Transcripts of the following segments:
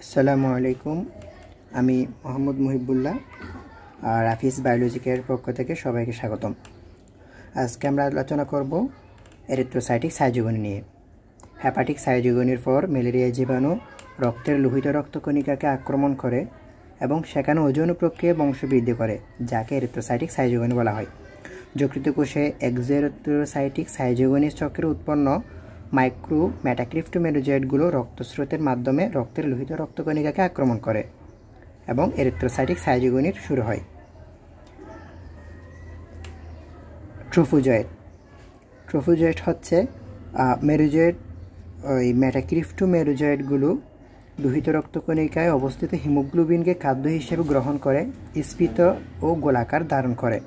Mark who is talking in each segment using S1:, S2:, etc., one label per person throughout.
S1: আসসালামু আলাইকুম। আমি মোহাম্মদ মুহিবুল্লাহ আর রাফিজ বায়োলজিকের পক্ষ থেকে সবাইকে স্বাগতম। আজকে আমরা আলোচনা করব এরিথ্রোসাইটিক সাইজোগনি নিয়ে। হেপাটিক সাইজোগনির পর ম্যালেরিয়া জীবাণু রক্তের লোহিত রক্তকণিকাকে আক্রমণ করে এবং সেখানে ওজন প্রক্রিয়ায় বংশবৃদ্ধি করে, যাকে এরিথ্রোসাইটিক সাইজোগনি বলা হয়। যকৃত কোষে এক্সেরিথ্রোসাইটিক সাইজোগনি চক্রে উৎপন্ন মাইক্রো মেটাক্রিপ্টোমেরোজয়েডগুলো রক্তস্রোতের মাধ্যমে রক্তের লোহিত রক্তকণিকাকে আক্রমণ করে এবং এরিথ্রোসাইটিক সাইজোগনির শুরু হয়। ট্রোফোজয়েড হচ্ছে মেরোজয়েড। ওই মেটাক্রিপ্টোমেরোজয়েডগুলো লোহিত রক্তকণিকায় অবস্থিত হিমোগ্লোবিনকে খাদ্য হিসেবে গ্রহণ করে স্ফীত ও গোলাকার ধারণ করে,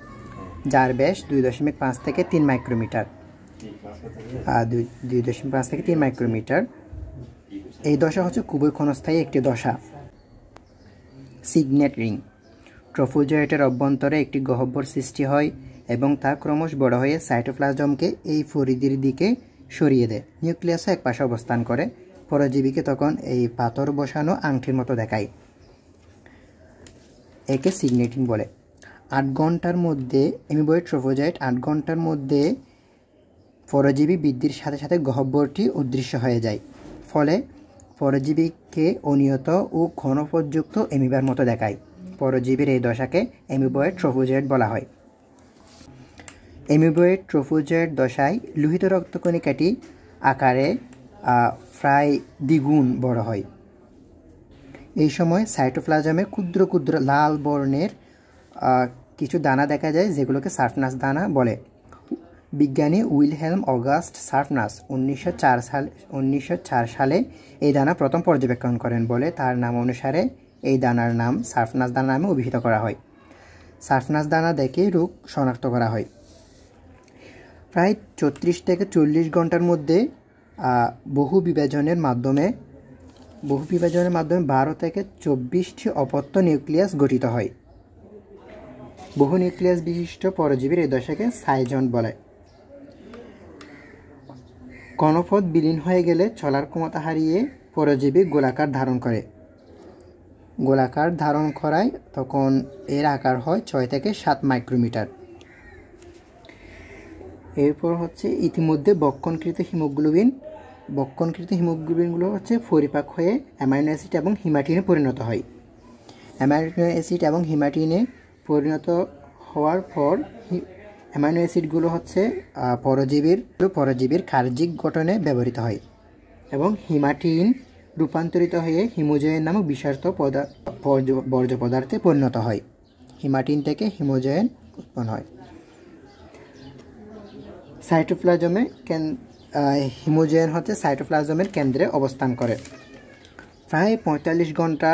S1: যার ব্যাস 2.5 থেকে 3 মাইক্রোমিটার। 2.5 থেকে 3 মাইক্রোমিটার। এই দশা হচ্ছে খুবই ক্ষণস্থায়ী একটি দশা। Signet ring. ট্রোফোজয়েটের অভ্যন্তরে একটি গহ্বর সৃষ্টি হয় এবং তা ক্রমশ বড় হয়ে সাইটোপ্লাজমকে এই পরিধির দিকে সরিয়ে দেয়। নিউক্লিয়াসে এক পাশে অবস্থান করে। পরজীবীকে তখন এই পাথর বসানো আংটির মতো দেখায়। একে সিগনেটিং বলে। 8 ঘন্টার মধ্যে অ্যামিবয়েড ট্রোফোজয়েট 8 ঘন্টার মধ্যে পরজীবী বৃদ্ধির সাথে সাথে গহ্বরটি অদৃশ্য হয়ে যায়, ফলে পরজীবীকে অনিয়ত ও ঘনপথযুক্ত অ্যামিবার মতো দেখায়। পরজীবীর এই দশাকে অ্যামিবয়েড ট্রোফোজয়েট বলা হয়। অ্যামিবয়েড ট্রোফোজয়েট দশায় লোহিত রক্তকণিকাটি আকারে প্রায় দ্বিগুণ বড় হয়। এই সময় সাইটোপ্লাজমে ক্ষুদ্র ক্ষুদ্র লাল বর্ণের কিছু দানা দেখা যায়, যেগুলোকে সার্ফনাস দানা বলে। বিজ্ঞানী উইলহেলম অগাস্ট সার্ফনাস 1904 সালে এই দানা প্রথম পর্যবেক্ষণ করেন বলে তার নাম অনুসারে এই দানার নাম সার্ফনাস দানা নামে অভিহিত করা হয়। সার্ফনাস দানা দেখে রোগ শনাক্ত করা হয়। প্রায় 34 থেকে 40 ঘন্টার মধ্যে বহু বিভাজনের মাধ্যমে 12 থেকে 24টি অপত্য নিউক্লিয়াস গঠিত হয়। বহু নিউক্লিয়াস বিশিষ্ট পরজীবীর এই দশাকে সাইজন বলে। কণপথ বিলীন হয়ে গেলে চলার ক্ষমতা হারিয়ে পরজীবী গোলাকার ধারণ করে। গোলাকার ধারণ করায় তখন এর আকার হয় 6 থেকে 7 মাইক্রোমিটার। এরপর হচ্ছে ইতিমধ্যে বক্ষণকৃত হিমোগ্লোবিনগুলো হচ্ছে পরিপাক হয়ে অ্যামাইনো অ্যাসিড এবং হিমাটিনে পরিণত হয়। অ্যামাইনো অ্যাসিড এবং হিমাটিনে পরিণত হওয়ার পর অ্যামাইনো অ্যাসিডগুলো হচ্ছে পরজীবীর কার্যিক গঠনে ব্যবহৃত হয় এবং হিমাটিন রূপান্তরিত হয়ে হিমোজয়েন নামক বিষাক্ত বর্জ্য পদার্থে পরিণত হয়। হিমাটিন থেকে হিমোজয়েন উৎপন্ন হয়। সাইটোপ্লাজমে হিমোজয়েন হচ্ছে সাইটোপ্লাজমের কেন্দ্রে অবস্থান করে। প্রায় 45 ঘন্টা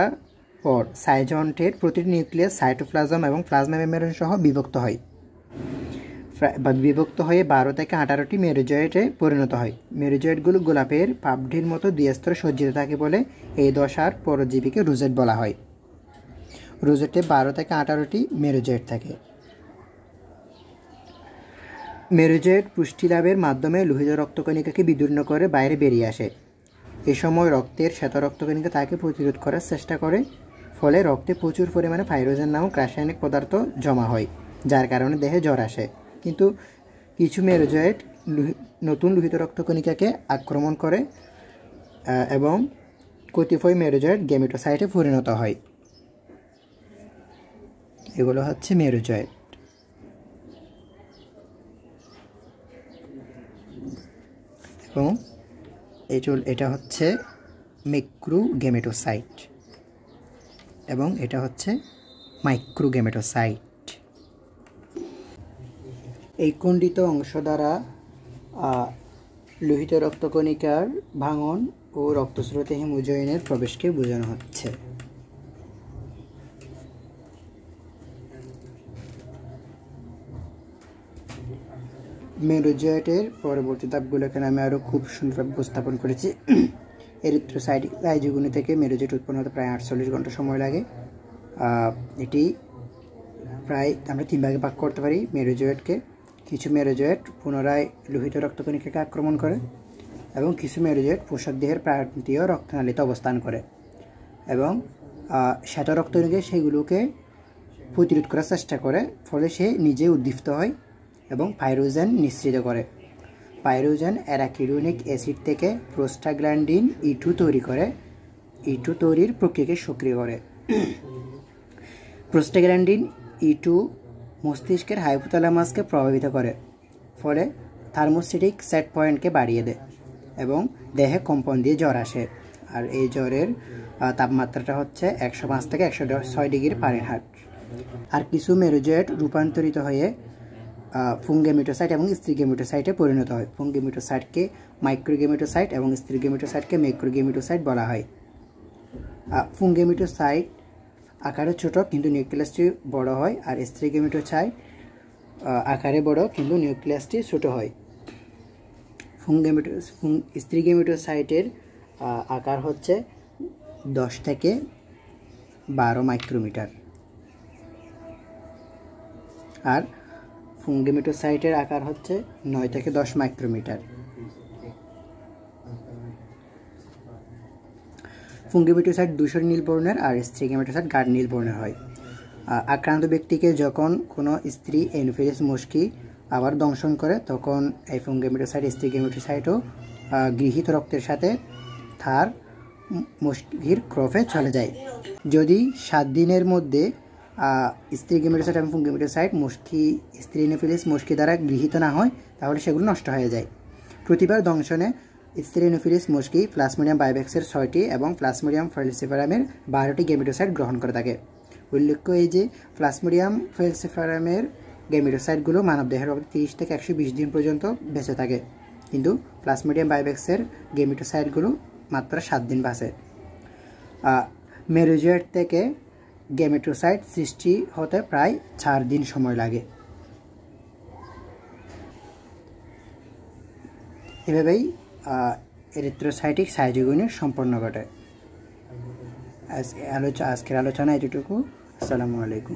S1: পর সাইজন্টের প্রতিটি নিউক্লিয়াস সাইটোপ্লাজম এবং প্লাজমা মেমব্রেন সহ বিভক্ত হয়ে 12 থেকে 18টি মেরোজয়েটে পরিণত হয়। মেরোজয়েটগুলো গোলাপের পাপড়ির মতো দ্বিস্তরে সজ্জিত থাকে বলে এই দশার পরজীবীকে রোজেট বলা হয়। রোজেটে 12 থেকে 18টি মেরোজয়েট থাকে। মেরোজয়েট পুষ্টি লাভের মাধ্যমে লোহিত রক্তকণিকাকে বিদীর্ণ করে বাইরে বেরিয়ে আসে। এ সময় রক্তের শ্বেত রক্তকণিকা তাকে প্রতিরোধ করার চেষ্টা করে, ফলে রক্তে প্রচুর পরিমাণে ফাইব্রিনোজেন নামক রাসায়নিক পদার্থ জমা হয়, যার কারণে দেহে জ্বর আসে। কিন্তু কিছু মেরোজয়েট নতুন লোহিত রক্তকণিকাকে আক্রমণ করে এবং কতিপয় মেরোজয়েট গ্যামেটোসাইটে পরিণত হয়। এগুলো হচ্ছে মেরোজয়েট। এবং এটা হচ্ছে ম্যাক্রোগ্যামেটোসাইট এবং এটা হচ্ছে মাইক্রোগ্যামেটোসাইট। এই খণ্ডিত অংশ দ্বারা লোহিত রক্তকণিকার ভাঙন ও রক্তস্রোতে হিমোজয়েনের প্রবেশকে বোঝানো হচ্ছে। মেরোজয়েটের পরবর্তী ধাপগুলোকে আমি আরও খুব সুন্দরভাবে উপস্থাপন করেছি। এরিথ্রোসাইটিক সাইজোগনি থেকে মেরোজয়েট উৎপন্ন হতে প্রায় 48 ঘন্টা সময় লাগে। এটি প্রায় আমরা 3 ভাগে ভাগ করতে পারি মেরোজয়েটকে। কিছু মেরোজয়েট পুনরায় লোহিত রক্তকণিকাকে আক্রমণ করে এবং কিছু মেরোজয়েট পোষক দেহের প্রান্তীয় রক্তনালীতে অবস্থান করে এবং শ্বেত রক্তকণিকা সেগুলোকে প্রতিরোধ করার চেষ্টা করে, ফলে সে নিজে উদ্দীপ্ত হয় এবং পাইরোজেন নিঃসৃত করে। পাইরোজেন অ্যারাকিডোনিক অ্যাসিড থেকে প্রোস্টাগ্ল্যান্ডিন E2 তৈরি করে, E2 তৈরির প্রক্রিয়াকে সক্রিয় করে। প্রোস্টাগ্ল্যান্ডিন E2 মস্তিষ্কের হাইপোথ্যালামাসকে প্রভাবিত করে, ফলে থার্মোস্ট্যাটিক সেট পয়েন্টকে বাড়িয়ে দেয় এবং দেহে কম্পন দিয়ে জ্বর আসে। আর এই জ্বরের তাপমাত্রাটা হচ্ছে 105 থেকে 106 ডিগ্রি ফারেনহাইট। আর কিছু মেরোজয়েড রূপান্তরিত হয়ে ফুঙ্গেমিটোসাইট এবং স্ত্রীগেমিটোসাইটে পরিণত হয়। ফুঙ্গেমিটোসাইটকে মাইক্রোগেমিটোসাইট এবং স্ত্রীগেমিটোসাইটকে ম্যাক্রোগেমিটোসাইট বলা হয়। ফুঙ্গেমিটোসাইট আকারে ছোট কিন্তু নিউক্লিয়াসটি বড় হয়, আর স্ত্রীগেমিটোসাইট আকারে বড় কিন্তু নিউক্লিয়াসটি ছোট হয়। স্ত্রীগেমিটোসাইটের আকার হচ্ছে 10 থেকে 12 মাইক্রোমিটার, আর ফুঙ্গেমিটোসাইটের আকার হচ্ছে 9 থেকে 10 মাইক্রোমিটার। ফুঙ্গেমিটোসাইট ধূসর নীল বর্ণের আর স্ত্রীগেমিটোসাইট গাঢ় নীল বর্ণের হয়। আক্রান্ত ব্যক্তিকে যখন কোনো স্ত্রী এনোফিলিস মস্কি আবার দংশন করে, তখন এই ফুঙ্গেমিটোসাইট স্ত্রীগেমিটোসাইটও গৃহীত রক্তের সাথে তার মস্কির ক্রফে চলে যায়। যদি 7 দিনের মধ্যে স্ত্রীগেমিটোসাইট এবং ফুঙ্গেমিটোসাইট স্ত্রী এনোফিলিস মস্কি দ্বারা গৃহীত না হয়, তাহলে সেগুলো নষ্ট হয়ে যায়। প্রতিবার দংশনে স্ত্রী এনোফিলিস মস্কি প্লাজমোডিয়াম বাইভ্যাক্সের 6টি এবং প্লাজমোডিয়াম ফেলসিফারামের 12টি গেমিটোসাইট গ্রহণ করে থাকে। উল্লেখ্য এই যে প্লাজমোডিয়াম ফেলসিফারামের গেমিটোসাইটগুলো মানবদেহের 30 থেকে 120 দিন পর্যন্ত বেঁচে থাকে, কিন্তু প্লাজমোডিয়াম বাইভ্যাক্সের গেমিটোসাইটগুলো মাত্র 7 দিন বাঁচে। মেরোজয়েড থেকে গেমেটোসাইট সৃষ্টি হতে প্রায় 4 দিন সময় লাগে। এভাবেই এরিথ্রোসাইটিক সাইজোগনির সম্পন্ন ঘটে। আজকের আলোচনা এতটুকু। আসসালামু আলাইকুম।